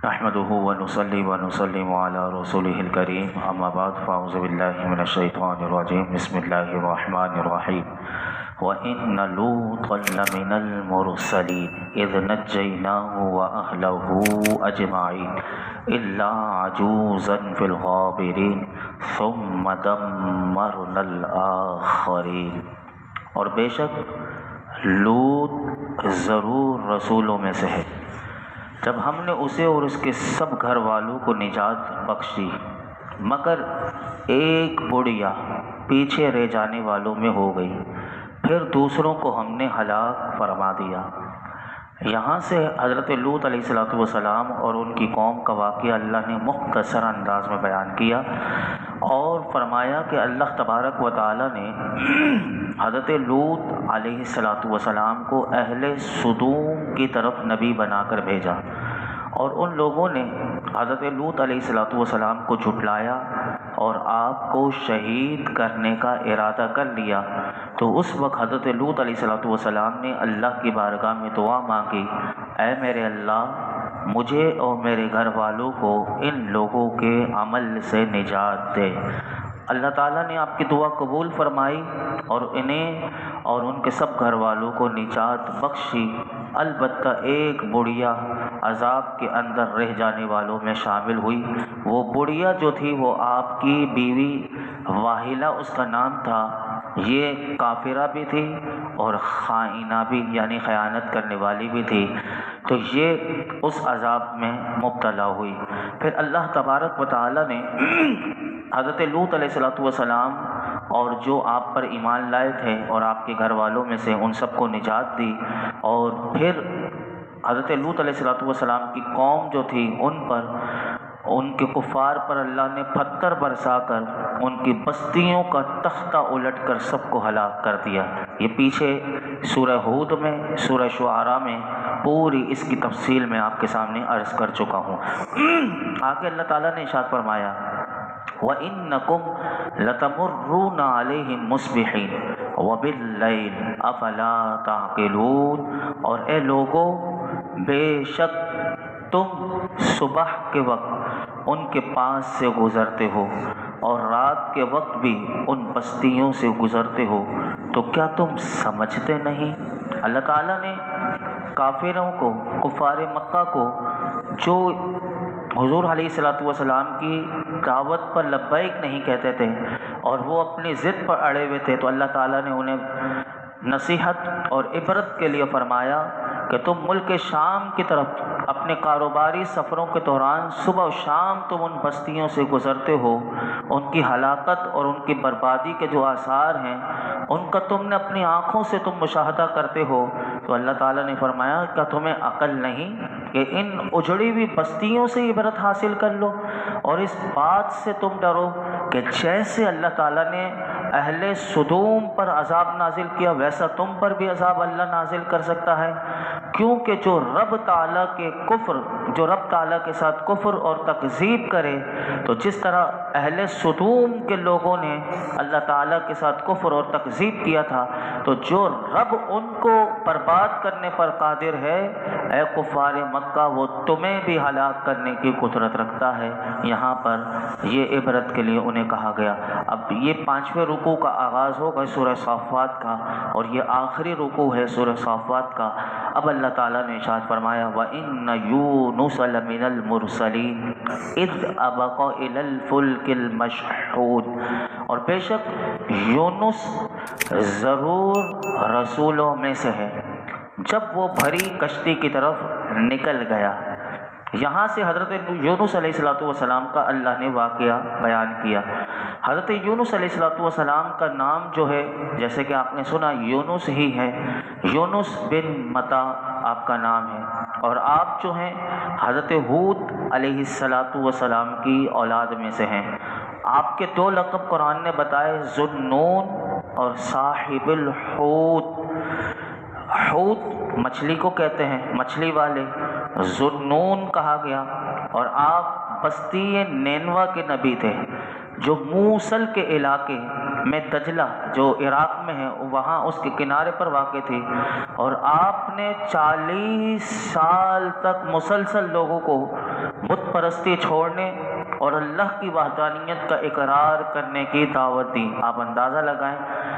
نحمده ونصلي ونسلم على رسوله الكريم اما بعد فاعوذ بالله من الشيطان الرجيم بسم الله الرحمن الرحيم وإن لوطا لمن المرسلين إذ نجيناه وأهله أجمعين إلا عجوزا في الغابرين ثم دمرنا الآخرين۔ اور بے شک لوط ضرور رسولوں میں سے ہے، جب ہم نے اسے اور اس کے سب گھر والوں کو نجات بخشی، مگر ایک بڑھیا پیچھے رہ جانے والوں میں ہو گئی، پھر دوسروں کو ہم نے ہلاک فرما دیا۔ یہاں سے حضرت لوط علیہ السلام اور ان کی قوم کا واقعہ اللہ نے مختصر انداز میں بیان کیا اور فرمایا کہ اللہ تبارک و تعالی نے حضرت لوط علیہ السلام کو اہل سدوم کی طرف نبی بنا کر بھیجا، اور ان لوگوں نے حضرت لوط علیہ السلام کو جھٹلایا اور آپ کو شہید کرنے کا ارادہ کر لیا۔ تو اس وقت حضرت لوط علیہ السلام نے اللہ کی بارگاہ میں دعا مانگی، اے میرے اللہ، مجھے اور میرے گھر والوں کو ان لوگوں کے عمل سے نجات دے۔ اللہ تعالیٰ نے آپ کی دعا قبول فرمائی اور انہیں اور ان کے سب گھر والوں کو نجات بخشی، البتہ ایک بڑھیا عذاب کے اندر رہ جانے والوں میں شامل ہوئی۔ وہ بڑھیا جو تھی وہ آپ کی بیوی واہلہ اس کا نام تھا، یہ کافرہ بھی تھی اور خائنہ بھی، یعنی خیانت کرنے والی بھی تھی، تو یہ اس عذاب میں مبتلا ہوئی۔ پھر اللہ تبارک و تعالی نے حضرت لوط علیہ السلام اور جو آپ پر ایمان لائے تھے اور آپ کے گھر والوں میں سے ان سب کو نجات دی، اور پھر حضرت لوط علیہ السلام کی قوم جو تھی ان کے کفار پر اللہ نے پتھر برسا کر ان کی بستیوں کا تختہ الٹ کر سب کو ہلاک کر دیا۔ یہ پیچھے سورہ ہود میں، سورہ شعراء میں پوری اس کی تفصیل میں آپ کے سامنے عرض کر چکا ہوں۔ آگے اللہ تعالیٰ نے ارشاد فرمایا وَإِنَّكُمْ لَتَمُرُّونَ عَلَيْهِمْ مُصْبِحِينَ وَبِاللَّيْلِ أَفَلَا تَعْقِلُونَ، اور اے لوگو، بے شک تم صبح کے وقت ان کے پاس سے گزرتے ہو اور رات کے وقت بھی ان بستیوں سے گزرتے ہو، تو کیا تم سمجھتے نہیں؟ اللہ تعالیٰ نے کافروں کو، کفار مکہ کو، جو حضور علیہ السلام کی دعوت پر لبیک نہیں کہتے تھے اور وہ اپنی ضد پر اڑے ہوئے تھے، تو اللہ تعالیٰ نے انہیں نصیحت اور عبرت کے لیے فرمایا کہ تم ملک شام کی طرف اپنے کاروباری سفروں کے دوران صبح و شام تم ان بستیوں سے گزرتے ہو، ان کی ہلاکت اور ان کی بربادی کے جو آثار ہیں ان کا تم نے اپنی آنکھوں سے تم مشاہدہ کرتے ہو، تو اللہ تعالیٰ نے فرمایا کیا تمہیں عقل نہیں کہ ان اجڑی ہوئی بستیوں سے عبرت حاصل کر لو، اور اس بات سے تم ڈرو کہ جیسے اللہ تعالیٰ نے اہل سدوم پر عذاب نازل کیا ویسا تم پر بھی عذاب اللہ نازل کر سکتا ہے، کیونکہ جو رب تعالیٰ کے ساتھ کفر اور تکذیب کرے، تو جس طرح اہل سدوم کے لوگوں نے اللہ تعالیٰ کے ساتھ کفر اور تکذیب کیا تھا، تو جو رب ان کو برباد کرنے پر قادر ہے، اے کفار مکہ، وہ تمہیں بھی ہلاک کرنے کی قدرت رکھتا ہے۔ یہاں پر یہ عبرت کے لیے انہیں کہا گیا۔ اب یہ 5ویں رکوع کا آغاز ہوگا سورہ صافات کا، اور یہ آخری رکوع ہے سورہ صافات کا۔ اب اللہ تعالیٰ نے ارشاد فرمایا وَإِنَّ يُونُسَ لَمِنَ الْمُرْسَلِينَ إِذْ أَبَقَ إِلَى الْفُلْكِ الْمَشْحُونِ، اور بے شک یونس ضرور رسولوں میں سے ہے جب وہ بھری کشتی کی طرف نکل گیا۔ یہاں سے حضرت یونس علیہ السلام کا اللہ نے واقعہ بیان کیا۔ حضرت یونس علیہ السلام کا نام جو ہے، جیسے کہ آپ نے سنا، یونس ہی ہے، یونس بن متا آپ کا نام ہے، اور آپ جو ہیں حضرت ہود علیہ السلام کی اولاد میں سے ہیں۔ آپ کے 2 لقب قرآن نے بتائے، ذو النون اور صاحب الحوت۔ حوت مچھلی کو کہتے ہیں، مچھلی والے، ذو النون کہا گیا، اور آپ بستی نینوا کے نبی تھے۔ جو موصل کے علاقے میں دجلہ جو عراق میں ہے وہاں اس کے کنارے پر واقع تھی، اور آپ نے 40 سال تک مسلسل لوگوں کو بت پرستی چھوڑنے اور اللہ کی وحدانیت کا اقرار کرنے کی دعوت دی۔ آپ اندازہ لگائیں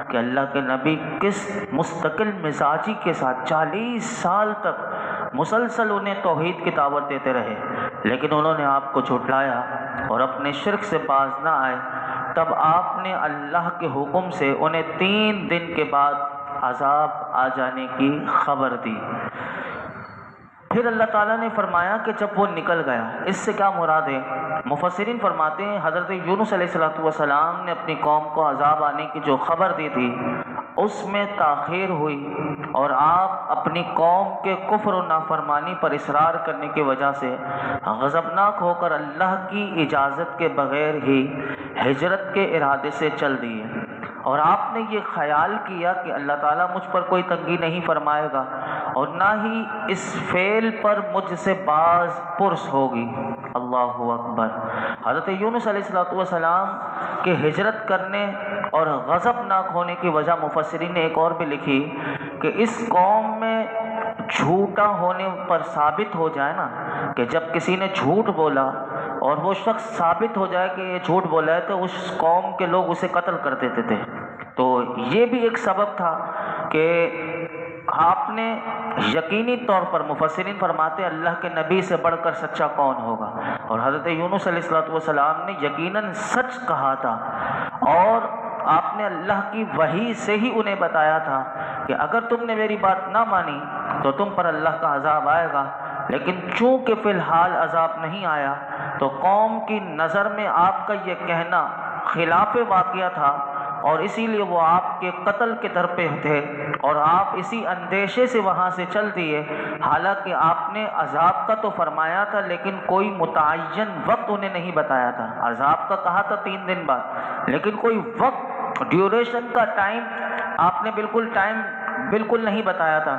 کہ اللہ کے نبی کس مستقل مزاجی کے ساتھ 40 سال تک مسلسل انہیں توحید کی دعوت دیتے رہے، لیکن انہوں نے آپ کو جھٹلایا اور اپنے شرک سے باز نہ آئے۔ تب آپ نے اللہ کے حکم سے انہیں 3 دن کے بعد عذاب آ جانے کی خبر دی۔ پھر اللہ تعالیٰ نے فرمایا کہ جب وہ نکل گیا، اس سے کیا مراد ہے؟ مفسرین فرماتے ہیں حضرت یونس علیہ السلام نے اپنی قوم کو عذاب آنے کی جو خبر دی تھی اس میں تاخیر ہوئی، اور آپ اپنی قوم کے کفر و نافرمانی پر اصرار کرنے کی وجہ سے غضبناک ہو کر اللہ کی اجازت کے بغیر ہی ہجرت کے ارادے سے چل دیے، اور آپ نے یہ خیال کیا کہ اللہ تعالیٰ مجھ پر کوئی تنگی نہیں فرمائے گا اور نہ ہی اس فعل پر مجھ سے باز پرس ہوگی۔ اللہ اکبر۔ حضرت یونس علیہ السلام کے ہجرت کرنے اور غضبناک ہونے کی وجہ مفسرین نے ایک اور بھی لکھی کہ اس قوم میں جھوٹا ہونے پر ثابت ہو جائے نا، کہ جب کسی نے جھوٹ بولا اور وہ شخص ثابت ہو جائے کہ یہ جھوٹ بولا ہے تو اس قوم کے لوگ اسے قتل کر دیتے تھے۔ تو یہ بھی ایک سبب تھا کہ آپ نے یقینی طور پر، مفسرین فرماتے اللہ کے نبی سے بڑھ کر سچا کون ہوگا، اور حضرت یونس علیہ السلام نے یقیناً سچ کہا تھا، اور آپ نے اللہ کی وحی سے ہی انہیں بتایا تھا کہ اگر تم نے میری بات نہ مانی تو تم پر اللہ کا عذاب آئے گا، لیکن چونکہ فی الحال عذاب نہیں آیا تو قوم کی نظر میں آپ کا یہ کہنا خلاف واقعہ تھا، اور اسی لیے وہ آپ کے قتل کے در پہ تھے، اور آپ اسی اندیشے سے وہاں سے چل دیے۔ حالانکہ آپ نے عذاب کا تو فرمایا تھا لیکن کوئی متعین وقت انہیں نہیں بتایا تھا۔ عذاب کا کہا تھا 3 دن بعد، لیکن کوئی وقت ڈیوریشن کا ٹائم آپ نے بالکل نہیں بتایا تھا،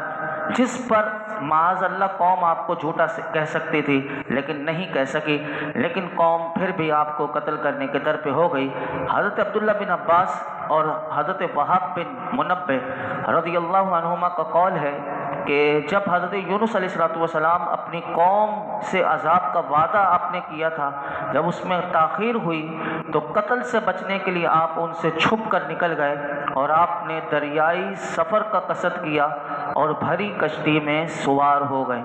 جس پر معاذ اللہ قوم آپ کو جھوٹا کہہ سکتی تھی لیکن نہیں کہہ سکی، لیکن قوم پھر بھی آپ کو قتل کرنے کے در پہ ہو گئی۔ حضرت عبداللہ بن عباس اور حضرت وہاب بن منبہ رضی اللہ عنہما کا قول ہے کہ جب حضرت یونس علیہ السلام اپنی قوم سے عذاب کا وعدہ آپ نے کیا تھا، جب اس میں تاخیر ہوئی تو قتل سے بچنے کے لیے آپ ان سے چھپ کر نکل گئے، اور آپ نے دریائی سفر کا قصد کیا اور بھری کشتی میں سوار ہو گئے۔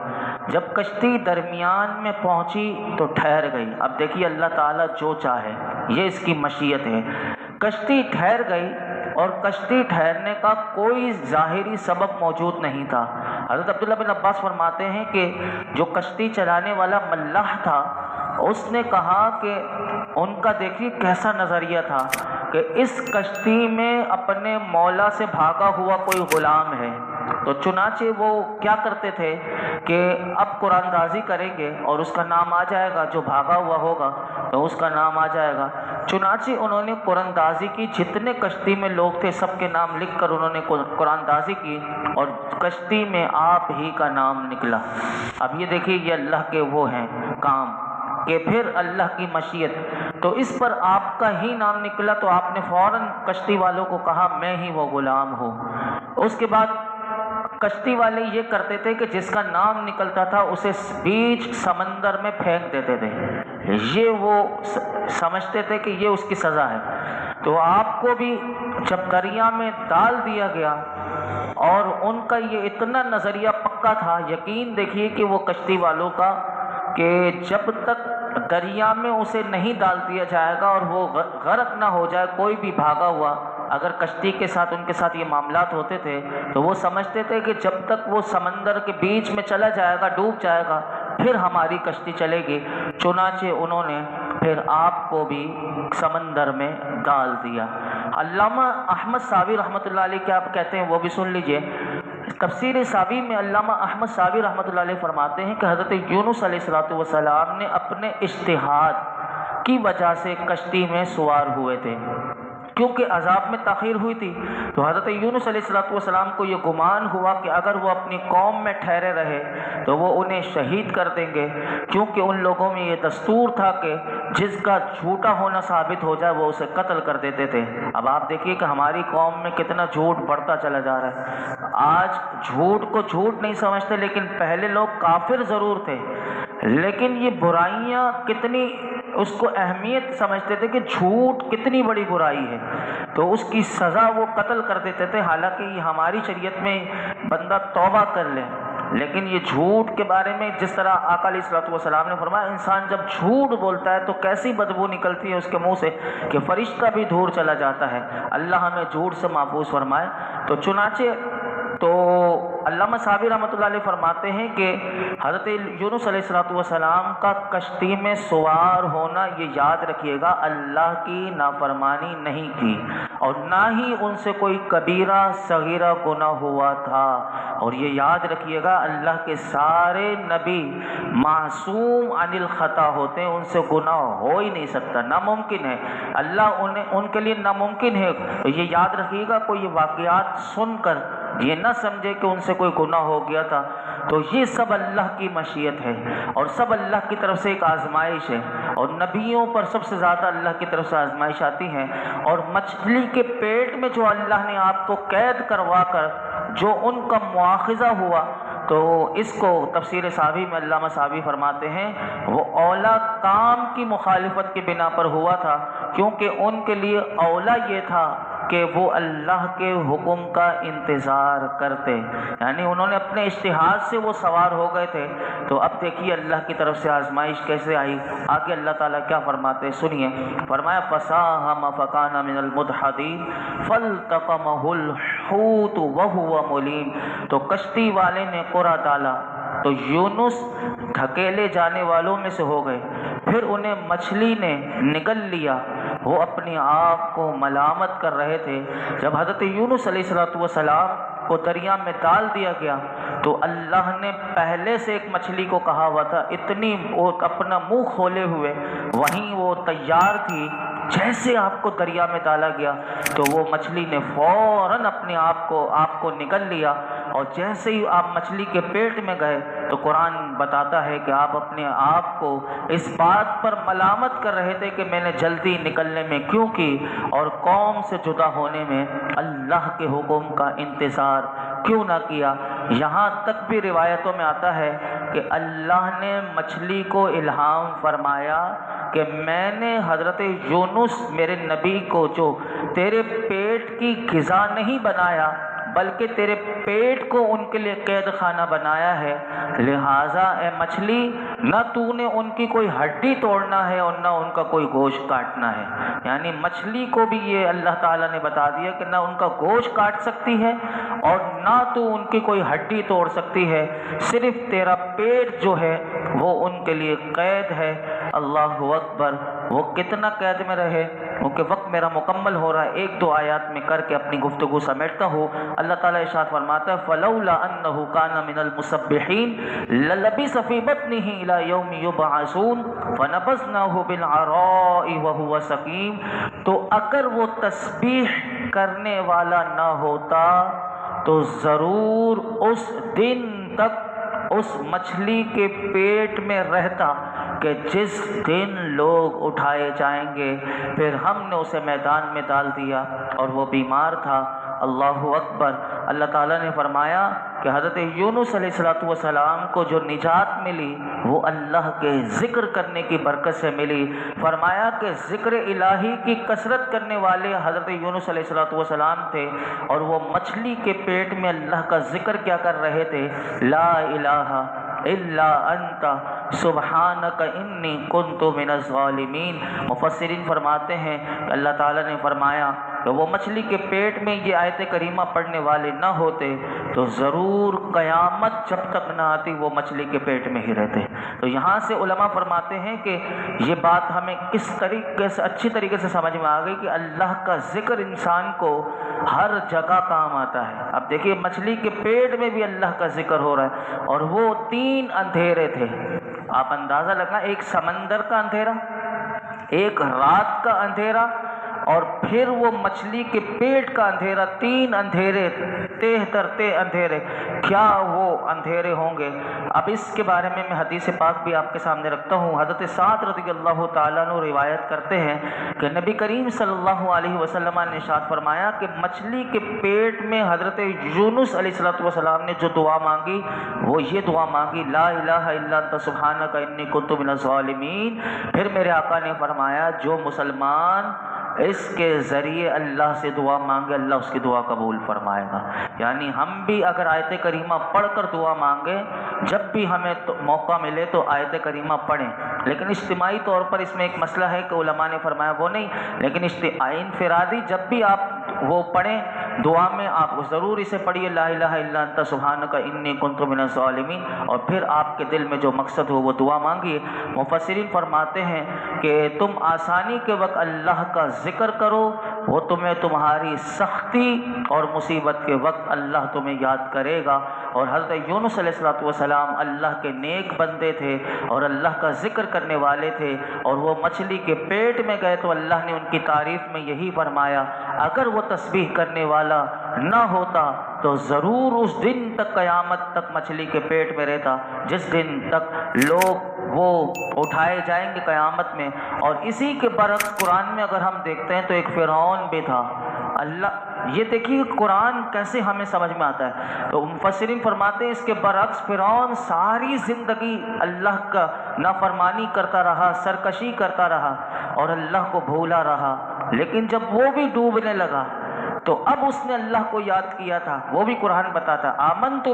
جب کشتی درمیان میں پہنچی تو ٹھہر گئی۔ اب دیکھیے اللہ تعالیٰ جو چاہے، یہ اس کی مشیت ہے۔ کشتی ٹھہر گئی، اور کشتی ٹھہرنے کا کوئی ظاہری سبب موجود نہیں تھا۔ حضرت عبداللہ بن عباس فرماتے ہیں کہ جو کشتی چلانے والا ملاح تھا اس نے کہا کہ ان کا دیکھیے کیسا نظریہ تھا کہ اس کشتی میں اپنے مولا سے بھاگا ہوا کوئی غلام ہے، تو چنانچہ وہ کیا کرتے تھے کہ اب قرآن دازی کریں گے اور اس کا نام آ جائے گا، جو بھاگا ہوا ہوگا تو اس کا نام آ جائے گا۔ چنانچہ انہوں نے قرآن دازی کی، جتنے کشتی میں لوگ تھے سب کے نام لکھ کر انہوں نے قرآن دازی کی، اور کشتی میں آپ ہی کا نام نکلا۔ اب یہ دیکھیے یہ اللہ کے وہ ہیں کام کہ پھر اللہ کی مشیت، تو اس پر آپ کا ہی نام نکلا تو آپ نے فوراً کشتی والوں کو کہا میں ہی وہ غلام ہوں۔ اس کے بعد کشتی والے یہ کرتے تھے کہ جس کا نام نکلتا تھا اسے بیچ سمندر میں پھینک دیتے تھے، یہ وہ سمجھتے تھے کہ یہ اس کی سزا ہے۔ تو آپ کو بھی جب دریا میں ڈال دیا گیا، اور ان کا یہ اتنا نظریہ پکا تھا، یقین دیکھیے کہ وہ کشتی والوں کا کہ جب تک دریا میں اسے نہیں ڈال دیا جائے گا اور وہ غرق نہ ہو جائے، کوئی بھی بھاگا ہوا اگر کشتی کے ساتھ ان کے ساتھ یہ معاملات ہوتے تھے تو وہ سمجھتے تھے کہ جب تک وہ سمندر کے بیچ میں چلا جائے گا، ڈوب جائے گا، پھر ہماری کشتی چلے گی۔ چنانچہ انہوں نے پھر آپ کو بھی سمندر میں ڈال دیا۔ علامہ احمد ساوی رحمۃ اللہ علیہ کیا کہتے ہیں وہ بھی سن لیجئے۔ تفسیر ساوی میں علامہ احمد ساوی رحمۃ اللہ علیہ فرماتے ہیں کہ حضرت یونس علیہ السلام نے اپنے اجتہاد کی وجہ سے کشتی میں سوار ہوئے تھے، کیونکہ عذاب میں تاخیر ہوئی تھی، تو حضرت یونس علیہ السلام کو یہ گمان ہوا کہ اگر وہ اپنی قوم میں ٹھہرے رہے تو وہ انہیں شہید کر دیں گے، کیونکہ ان لوگوں میں یہ دستور تھا کہ جس کا جھوٹا ہونا ثابت ہو جائے وہ اسے قتل کر دیتے تھے۔ اب آپ دیکھیے کہ ہماری قوم میں کتنا جھوٹ بڑھتا چلا جا رہا ہے۔ آج جھوٹ کو جھوٹ نہیں سمجھتے، لیکن پہلے لوگ کافر ضرور تھے، لیکن یہ برائیاں کتنی اس کو اہمیت سمجھتے تھے کہ جھوٹ کتنی بڑی برائی ہے، تو اس کی سزا وہ قتل کر دیتے تھے۔ حالانکہ یہ ہماری شریعت میں بندہ توبہ کر لے، لیکن یہ جھوٹ کے بارے میں جس طرح آقا علیہ الصلوۃ والسلام نے فرمایا انسان جب جھوٹ بولتا ہے تو کیسی بدبو نکلتی ہے اس کے منہ سے کہ فرشتہ بھی دور چلا جاتا ہے۔ اللہ ہمیں جھوٹ سے محفوظ فرمائے۔ تو چنانچہ تو علامہ صابری رحمۃ اللہ علیہ فرماتے ہیں کہ حضرت یونس علیہ السلام کا کشتی میں سوار ہونا، یہ یاد رکھیے گا، اللہ کی نافرمانی نہیں کی اور نہ ہی ان سے کوئی کبیرہ صغیرہ گناہ ہوا تھا۔ اور یہ یاد رکھیے گا اللہ کے سارے نبی معصوم عن الخطا ہوتے ہیں، ان سے گناہ ہو ہی نہیں سکتا، ناممکن ہے، اللہ ان کے لیے ناممکن ہے۔ تو یہ یاد رکھیے گا، کوئی واقعات سن کر یہ نہ سمجھے کہ ان سے کوئی گناہ ہو گیا تھا۔ تو یہ سب اللہ کی مشیت ہے اور سب اللہ کی طرف سے ایک آزمائش ہے، اور نبیوں پر سب سے زیادہ اللہ کی طرف سے آزمائش آتی ہے۔ اور مچھلی کے پیٹ میں جو اللہ نے آپ کو قید کروا کر جو ان کا مواخذہ ہوا، تو اس کو تفسیر صحابی میں علامہ صحابی فرماتے ہیں وہ اولا کام کی مخالفت کی بنا پر ہوا تھا، کیونکہ ان کے لیے اولا یہ تھا کہ وہ اللہ کے حکم کا انتظار کرتے، یعنی انہوں نے اپنے اجتہاد سے وہ سوار ہو گئے تھے۔ تو اب دیکھیے اللہ کی طرف سے آزمائش کیسے آئی، آگے اللہ تعالیٰ کیا فرماتے ہیں سنیے۔ فرمایا فَسَاهَمَ فَكَانَ مِنَ الْمُدْحَضِينَ فَالْتَقَمَهُ الْحُوتُ وَهُوَ مُلِيمٌ، تو کشتی والے نے قرعہ ڈالا تو یونس دھکیلے جانے والوں میں سے ہو گئے، پھر انہیں مچھلی نے نگل لیا، وہ اپنی آپ کو ملامت کر رہے تھے۔ جب حضرت یونس علیہ السلام کو دریا میں ڈال دیا گیا تو اللہ نے پہلے سے ایک مچھلی کو کہا ہوا تھا، اتنی وہ اپنا منہ کھولے ہوئے وہیں وہ تیار تھی، جیسے آپ کو دریا میں ڈالا گیا تو وہ مچھلی نے فوراً اپنے آپ کو نگل لیا، اور جیسے ہی آپ مچھلی کے پیٹ میں گئے تو قرآن بتاتا ہے کہ آپ اپنے آپ کو اس بات پر ملامت کر رہے تھے کہ میں نے جلدی نکلنے میں کیوں کی اور قوم سے جدا ہونے میں اللہ کے حکم کا انتظار کیوں نہ کیا۔ یہاں تک بھی روایتوں میں آتا ہے کہ اللہ نے مچھلی کو الہام فرمایا کہ میں نے حضرت یونس میرے نبی کو جو تیرے پیٹ کی غذا نہیں بنایا بلکہ تیرے پیٹ کو ان کے لیے قید خانہ بنایا ہے، لہٰذا اے مچھلی نہ تو نے ان کی کوئی ہڈی توڑنا ہے اور نہ ان کا کوئی گوشت کاٹنا ہے۔ یعنی مچھلی کو بھی یہ اللہ تعالیٰ نے بتا دیا کہ نہ ان کا گوشت کاٹ سکتی ہے اور نہ تو ان کی کوئی ہڈی توڑ سکتی ہے، صرف تیرا پیٹ جو ہے وہ ان کے لیے قید ہے۔ اللہ اکبر، وہ کتنا قید میں رہے، کیونکہ وقت میرا مکمل ہو رہا ہے، ایک دو آیات میں کر کے اپنی گفتگو سمیٹتا ہوں۔ اللہ تعالیٰ ارشاد فرماتا ہے فَلَوْلَا أَنَّهُ كَانَ مِنَ الْمُسَبِّحِينَ لَلَبِثَ فِي بَطْنِهِ إِلَى يَوْمِ يُبْعَثُونَ فَنَبَذْنَاهُ بِالْعَرَاءِ وَهُوَ سَقِيمٌ، تو اگر وہ تسبیح کرنے والا نہ ہوتا تو ضرور اس دن تک اس مچھلی کے پیٹ میں رہتا کہ جس دن لوگ اٹھائے جائیں گے، پھر ہم نے اسے میدان میں ڈال دیا اور وہ بیمار تھا۔ اللہ اکبر۔ اللہ تعالیٰ نے فرمایا کہ حضرت یونس علیہ السلام کو جو نجات ملی وہ اللہ کے ذکر کرنے کی برکت سے ملی۔ فرمایا کہ ذکر الہی کی کثرت کرنے والے حضرت یونس علیہ السلام تھے، اور وہ مچھلی کے پیٹ میں اللہ کا ذکر کیا کر رہے تھے، لا الہ الا انت سبحانک انی کنت من الظالمین۔ مفسرین فرماتے ہیں کہ اللہ تعالیٰ نے فرمایا کہ وہ مچھلی کے پیٹ میں یہ آیت کریمہ پڑھنے والے نہ ہوتے تو ضرور قیامت جب تک نہ آتی وہ مچھلی کے پیٹ میں ہی رہتے۔ تو یہاں سے علماء فرماتے ہیں کہ یہ بات ہمیں کس طریقے سے اچھی طریقے سے سمجھ میں آ گئی کہ اللہ کا ذکر انسان کو ہر جگہ کام آتا ہے۔ اب دیکھیے مچھلی کے پیٹ میں بھی اللہ کا ذکر ہو رہا ہے، اور وہ 3 اندھیرے تھے۔ آپ اندازہ لگائیں، ایک سمندر کا اندھیرا، ایک رات کا اندھیرا، اور پھر وہ مچھلی کے پیٹ کا اندھیرا، 3 اندھیرے، تہ تر تہ اندھیرے، کیا وہ اندھیرے ہوں گے؟ اب اس کے بارے میں حدیث پاک بھی آپ کے سامنے رکھتا ہوں۔ حضرت سعد رضی اللہ تعالیٰ عنہ روایت کرتے ہیں کہ نبی کریم صلی اللہ علیہ وسلم نے ارشاد فرمایا کہ مچھلی کے پیٹ میں حضرت یونس علیہ السلام نے جو دعا مانگی وہ یہ دعا مانگی، لا الہ الا انت سبحانک انی کنت من الظالمین۔ پھر میرے آقا نے فرمایا جو مسلمان اس کے ذریعے اللہ سے دعا مانگے اللہ اس کی دعا قبول فرمائے گا۔ یعنی ہم بھی اگر آیت کریمہ پڑھ کر دعا مانگیں، جب بھی ہمیں موقع ملے تو آیت کریمہ پڑھیں، لیکن اجتماعی طور پر اس میں ایک مسئلہ ہے کہ علماء نے فرمایا وہ نہیں، لیکن انفرادی جب بھی آپ وہ پڑھیں دعا میں آپ ضرور اسے پڑھیے، لا الہ الا انت سبحانک انی کنت من الظالمین، اور پھر آپ کے دل میں جو مقصد ہو وہ دعا مانگیے۔ مفسرین فرماتے ہیں کہ تم آسانی کے وقت اللہ کا ذکر کرو، وہ تمہیں تمہاری سختی اور مصیبت کے وقت اللہ تمہیں یاد کرے گا۔ اور حضرت یونس علیہ السلام اللہ کے نیک بندے تھے اور اللہ کا ذکر کرنے والے تھے، اور وہ مچھلی کے پیٹ میں گئے تو اللہ نے ان کی تعریف میں یہی فرمایا اگر وہ تسبیح کرنے والا نہ ہوتا تو ضرور اس دن تک قیامت تک مچھلی کے پیٹ میں رہتا، جس دن تک لوگ وہ اٹھائے جائیں گے قیامت میں۔ اور اسی کے برعکس قرآن میں اگر ہم دیکھتے ہیں تو ایک فرعون بھی تھا۔ اللہ یہ دیکھیے قرآن کیسے ہمیں سمجھ میں آتا ہے، تو مفسرین فرماتے ہیں اس کے برعکس فرعون ساری زندگی اللہ کا نافرمانی کرتا رہا، سرکشی کرتا رہا اور اللہ کو بھولا رہا، لیکن جب وہ بھی ڈوبنے لگا تو اب اس نے اللہ کو یاد کیا تھا۔ وہ بھی قرآن بتاتا آمنت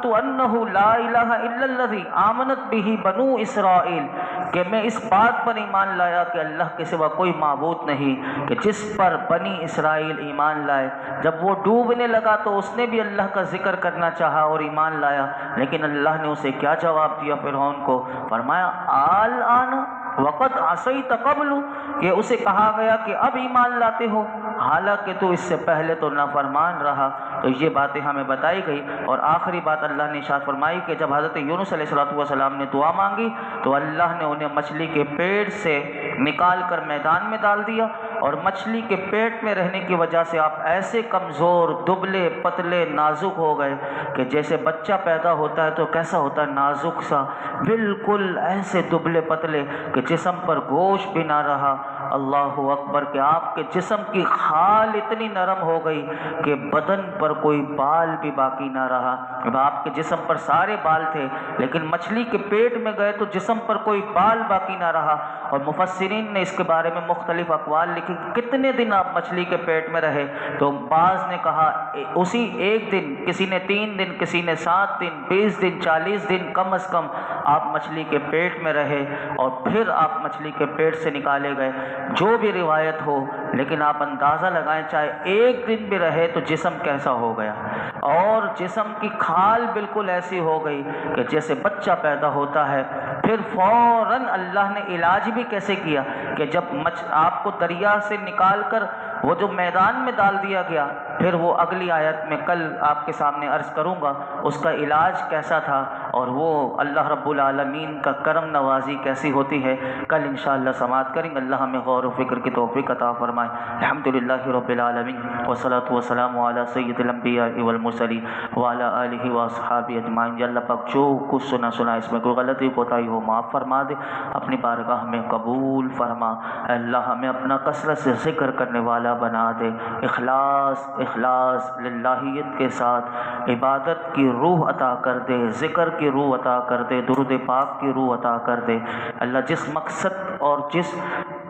انہ لا الہ الا الذی آمنت بہ بنو اسرائیل، کہ میں اس بات پر ایمان لایا کہ اللہ کے سوا کوئی معبود نہیں کہ جس پر بنی اسرائیل ایمان لائے۔ جب وہ ڈوبنے لگا تو اس نے بھی اللہ کا ذکر کرنا چاہا اور ایمان لایا، لیکن اللہ نے اسے کیا جواب دیا فرعون کو؟ فرمایا الآن وقد عصیت قبل، کہ اسے کہا گیا کہ اب ایمان لاتے ہو حالانکہ تو اس سے پہلے تو نافرمان رہا۔ تو یہ باتیں ہمیں بتائی گئی۔ اور آخری بات اللہ نے ارشاد فرمائی کہ جب حضرت یونس علیہ السلام نے دعا مانگی تو اللہ نے انہیں مچھلی کے پیٹ سے نکال کر میدان میں ڈال دیا، اور مچھلی کے پیٹ میں رہنے کی وجہ سے آپ ایسے کمزور، دبلے پتلے، نازک ہو گئے کہ جیسے بچہ پیدا ہوتا ہے تو کیسا ہوتا ہے، نازک سا، بالکل ایسے دبلے پتلے کہ جسم پر گوشت بھی نہ رہا۔ اللہ اکبر، کہ آپ کے جسم کی کھال اتنی نرم ہو گئی کہ بدن پر کوئی بال بھی باقی نہ رہا۔ اب آپ کے جسم پر سارے بال تھے لیکن مچھلی کے پیٹ میں گئے تو جسم پر کوئی بال باقی نہ رہا۔ اور مفسرین نے اس کے بارے میں مختلف اقوال لکھی کتنے دن آپ مچھلی کے پیٹ میں رہے، تو بعض نے کہا اسی ایک دن، کسی نے 3 دن، کسی نے 7 دن، 20 دن، 40 دن کم از کم آپ مچھلی کے پیٹ میں رہے اور پھر آپ مچھلی کے پیٹ سے نکالے گئے۔ جو بھی روایت ہو، لیکن آپ اندازہ لگائیں چاہے 1 دن بھی رہے تو جسم کیسا ہو گیا، اور جسم کی کھال بالکل ایسی ہو گئی کہ جیسے بچہ پیدا ہوتا ہے۔ پھر فوراً اللہ نے علاج بھی کیسے کیا کہ جب آپ کو دریا سے نکال کر وہ جو میدان میں ڈال دیا گیا، پھر وہ اگلی آیت میں کل آپ کے سامنے عرض کروں گا اس کا علاج کیسا تھا، اور وہ اللہ رب العالمین کا کرم نوازی کیسی ہوتی ہے، کل انشاءاللہ سماعت کریں گے۔ اللہ ہمیں غور و فکر کی توفیق عطا فرمائے۔ الحمدللہ رب العالمین والصلاة والسلام علی سید الانبیاء والمرسلین وعلی آلہ واصحابہ اجمعین۔ یا اللہ پاک جو کچھ سنا اس میں کوئی غلطی کوتاہی ہو معاف فرما دے، اپنی بارگاہ میں قبول فرما۔ اللہ ہمیں اپنا کثرت سے ذکر کرنے والا بنا دے، اخلاص للہیت کے ساتھ عبادت کی روح عطا کر دے، ذکر کی روح عطا کر دے، درود پاک کی روح عطا کر دے۔ اللہ جس مقصد اور جس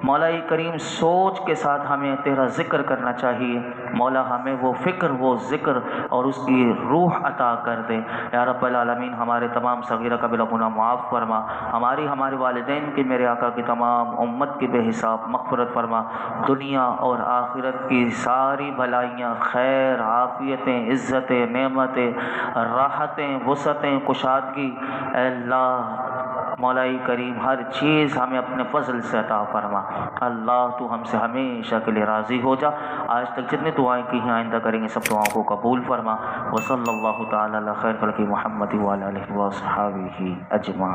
مولا کریم سوچ کے ساتھ ہمیں تیرا ذکر کرنا چاہیے، مولا ہمیں وہ فکر، وہ ذکر اور اس کی روح عطا کر دے۔ یا رب العالمین ہمارے تمام صغیرہ کبیرہ گناہ معاف فرما، ہمارے والدین کی، میرے آقا کی تمام امت کی بے حساب مغفرت فرما، دنیا اور آخرت کی ساری بھلائیاں، خیر، عافیتیں، عزتیں، نعمتیں، راحتیں، وسعتیں، کشادگی، اے اللہ مولا کریم ہر چیز ہمیں اپنے فضل سے عطا فرما۔ اللہ تو ہم سے ہمیشہ کے لیے راضی ہو جا۔ آج تک جتنی دعائیں کی ہیں آئندہ کریں گے سب دعاؤں کو قبول فرما۔ وصلی اللہ تعالی علی خیر خلق محمد وعلی آلہ وصحبہ اجمعین۔